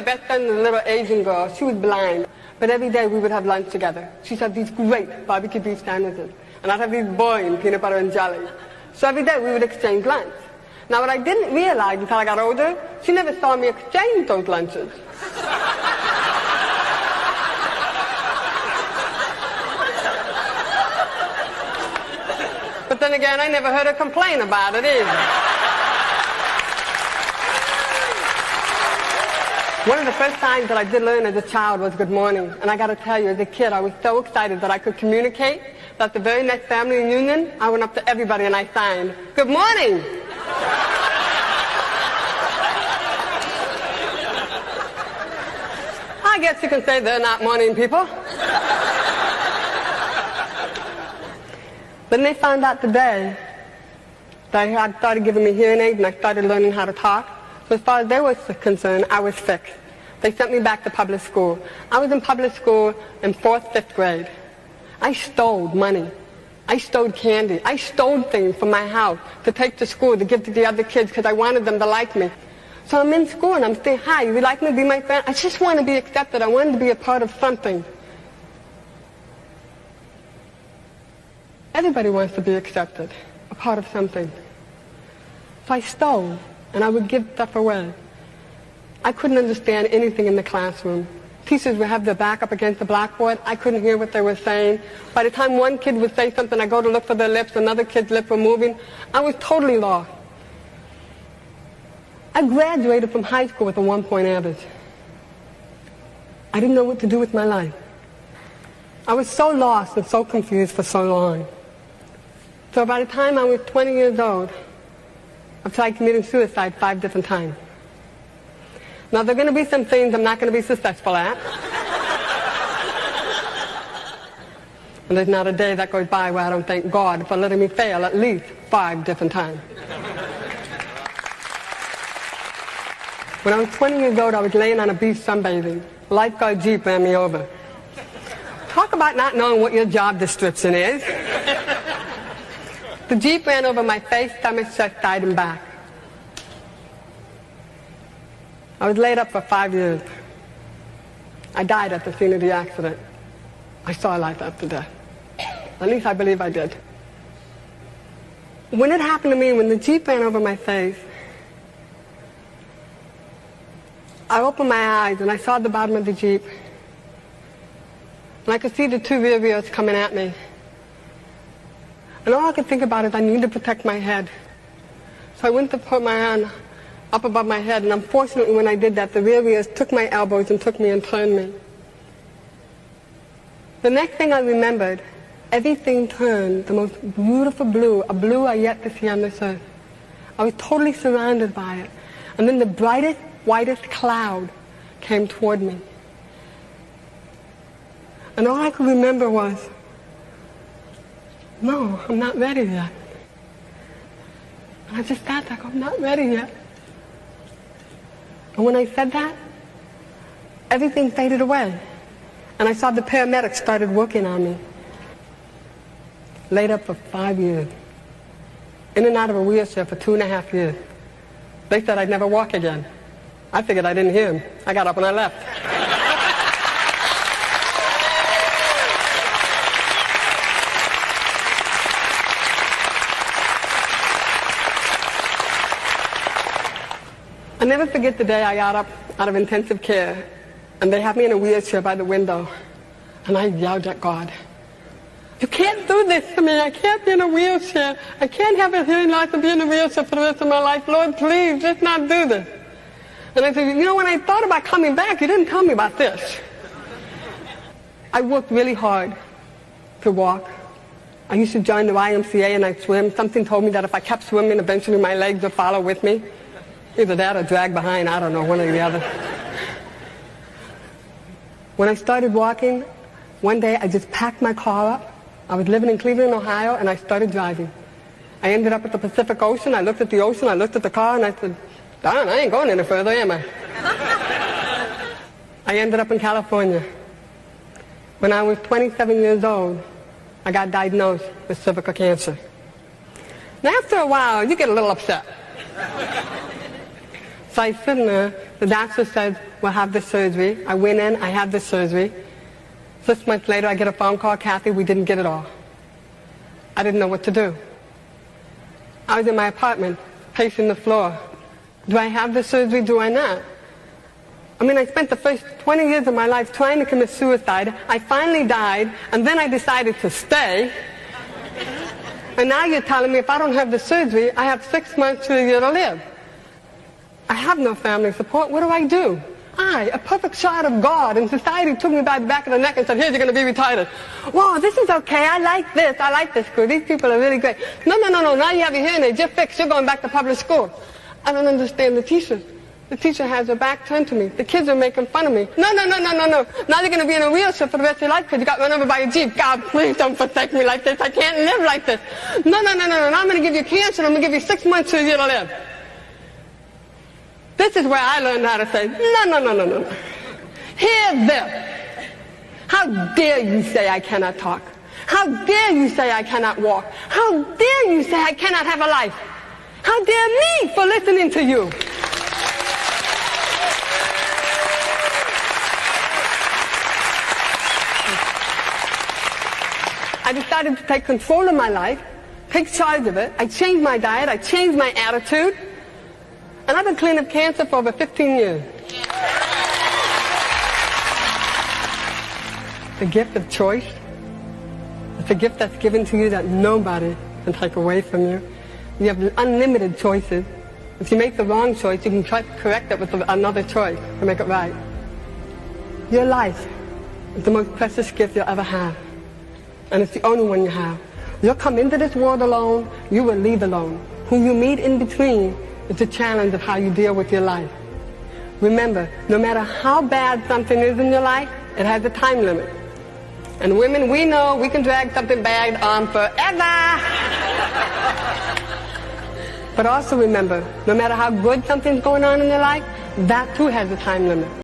best friend was a little Asian girl. She was blind. But every day we would have lunch together. She'd have these great barbecue beef sandwiches. And I'd have these boring peanut butter and jelly. So every day we would exchange lunch. Now what I didn't realize until I got older, she never saw me exchange those lunches. But then again, I never heard her complain about it either. One of the first times that I did learn as a child was good morning. And I got to tell you, as a kid, I was so excited that I could communicate that the very next family reunion, I went up to everybody and I signed, "Good morning." I guess you can say they're not morning people. Then they found out today that I had started giving me hearing aids and I started learning how to talk. So as far as they were concerned, I was fixed. They sent me back to public school. I was in public school in 4th, 5th grade. I stole money. I stole candy. I stole things from my house to take to school to give to the other kids because I wanted them to like me. So I'm in school and I'm saying, "Hi, you would like me to be my friend?" I just want to be accepted. I wanted to be a part of something. Everybody wants to be accepted, a part of something. So I stole. And I would give stuff away. I couldn't understand anything in the classroom. Teachers would have their back up against the blackboard. I couldn't hear what they were saying. By the time one kid would say something, I'd go to look for their lips, another kid's lips were moving. I was totally lost. I graduated from high school with a 1-point average. I didn't know what to do with my life. I was so lost and so confused for so long. So by the time I was 20 years old, I've tried committing suicide 5 different times. Now, there are going to be some things I'm not going to be successful at. And there's not a day that goes by where I don't thank God for letting me fail at least 5 different times. When I was 20 years old, I was laying on a beach sunbathing. A lifeguard jeep ran me over. Talk about not knowing what your job description is. The jeep ran over my face, stomach, chest, side, and back. I was laid up for 5 years. I died at the scene of the accident. I saw life after death. At least I believe I did. When it happened to me, when the jeep ran over my face, I opened my eyes and I saw the bottom of the jeep. And I could see the 2 rear wheels coming at me. And all I could think about is I need to protect my head. So I went to put my hand up above my head, and unfortunately when I did that, the rear wheels took my elbows and took me and turned me. The next thing I remembered, everything turned the most beautiful blue, a blue I yet to see on this earth. I was totally surrounded by it. And then the brightest, whitest cloud came toward me. And all I could remember was, no, I'm not ready yet. And I just sat there, I'm not ready yet. And when I said that, everything faded away. And I saw the paramedics started working on me. Laid up for 5 years. In and out of a wheelchair for 2.5 years. They said I'd never walk again. I figured I didn't hear them. I got up and I left. I'll never forget the day I got up out of intensive care and they had me in a wheelchair by the window and I yelled at God, "You can't do this to me. I can't be in a wheelchair. I can't have a hearing loss and be in a wheelchair for the rest of my life. Lord, please, just not do this." And I said, "You know, when I thought about coming back, you didn't tell me about this." I worked really hard to walk. I used to join the YMCA and I'd swim. Something told me that if I kept swimming, eventually my legs would follow with me. Either that or drag behind, I don't know, one or the other. When I started walking, one day I just packed my car up. I was living in Cleveland, Ohio, and I started driving. I ended up at the Pacific Ocean. I looked at the ocean, I looked at the car, and I said, darn, I ain't going any further, am I? I ended up in California. When I was 27 years old, I got diagnosed with cervical cancer. Now after a while, you get a little upset. So I sit in there, the doctor said, we'll have this surgery. I went in, I had this surgery. 6 months later, I get a phone call, Kathy, we didn't get it all. I didn't know what to do. I was in my apartment, pacing the floor. Do I have the surgery? Do I not? I mean, I spent the first 20 years of my life trying to commit suicide. I finally died, and then I decided to stay. And now you're telling me if I don't have the surgery, I have 6 months to a year to live. I have no family support. What do? I, a perfect child of God, and society took me by the back of the neck and said, here, you're going to be retarded. Whoa, this is okay. I like this. I like this school. These people are really great. No. Now you have your hearing aids. You're fixed. You're going back to public school. I don't understand the teacher. The teacher has her back turned to me. The kids are making fun of me. No. Now you're going to be in a wheelchair for the rest of your life because you got run over by a Jeep. God, please don't forsake me like this. I can't live like this. No. I'm going to give you cancer and I'm going to give you 6 months to a year to live. This is where I learned how to say, no. Hear this. How dare you say I cannot talk? How dare you say I cannot walk? How dare you say I cannot have a life? How dare me for listening to you? I decided to take control of my life, take charge of it. I changed my diet. I changed my attitude. And I've been clean of cancer for over 15 years. The gift of choice. It's a gift that's given to you that nobody can take away from you. You have unlimited choices. If you make the wrong choice, you can try to correct it with another choice to make it right. Your life is the most precious gift you'll ever have. And it's the only one you have. You'll come into this world alone, you will leave alone. Who you meet in between is the challenge of how you deal with your life. Remember, no matter how bad something is in your life, it has a time limit. And women, we know we can drag something bad on forever. But also remember, no matter how good something's going on in your life, that too has a time limit.